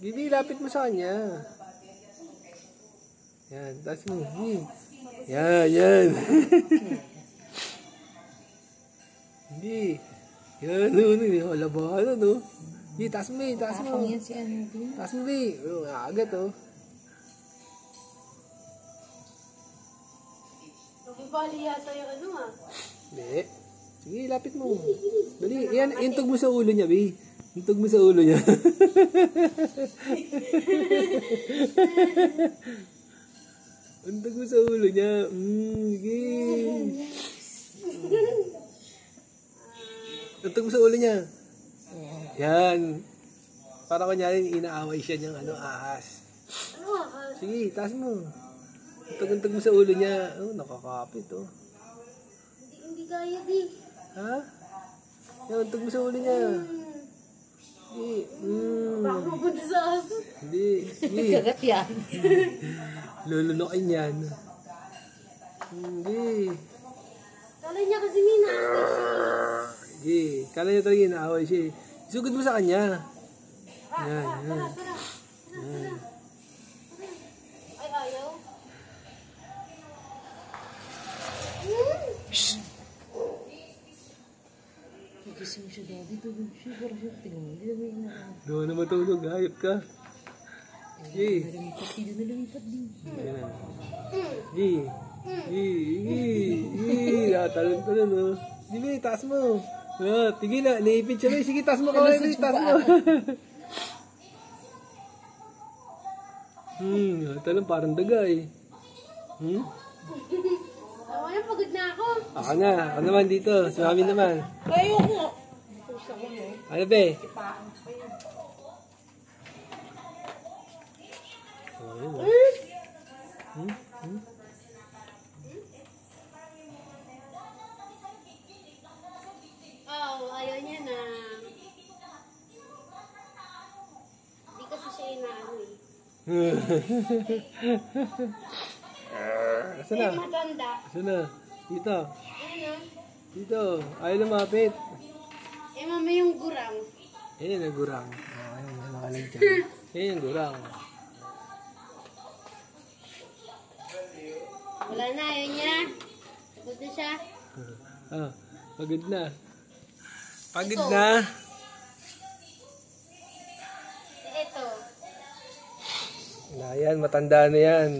Bibi, lapit mo sa kanya. Yan, taas mo. Yan, yan. Hindi. Yan, no. Labahan, no. Hindi, taas mo, taas mo. Tapang yan si ano din. Taas mo, Bi. Agad, oh. Nabibali yata yung ano, ah. Hindi. Sige, lapit mo. Dali, yan, intog mo sa ulo niya, Bi. Intog mo sa ulo niya. Intog mo sa ulo niya. Sige. Intog mo sa ulo niya. Yan. Para kunyari, inaaway siya niyang ahas. Ano, ah? Sige, taas mo. Intog mo sa ulo niya. Oh, nakakapit, oh. Hindi kaya, di. Ha? Yan, intog mo sa ulo niya. Hindi. Baka mapunta sa aso. Hindi. Hindi. Kagat yan. Lulunukin yan. Hindi. Kala niya kasi may naaway siya. Hindi. Kala niya talaga inaaway siya. Isugod mo sa kanya. Yan, yan. Yan. Ay, ayaw. Nagising siya daddy. Tulog siya. Parang siya tingnan mo. Hindi na may inaaway. Doon na matulog. Hayop ka. Sige. Nalamipat. Hindi na nalamipat din. Yan na. Sige. Sige. Talon-talon, oh. Sige, taas mo. Tigil na. Naipit siya. Sige, taas mo kaway. Taas mo. Talon parang daga, eh. Tama yan, pagod na ako. Ako na. Ako naman dito. Si Mami naman. Ayoko nga. Ano, be? Oh, ayaw niya na. Hindi kasi siya inaano, eh. Asa na? Matanda. Asa na? Dito. Ano? Dito. Ayaw lumapit. Mama yung gurang. Ayan ang gurang. Ayan, nakalag dyan. Ayan ang gurang. Wala na, ayaw niya. Pagod na siya. Pagod na. Pagod Ito. na. Ito. Wala yan, matanda na yan.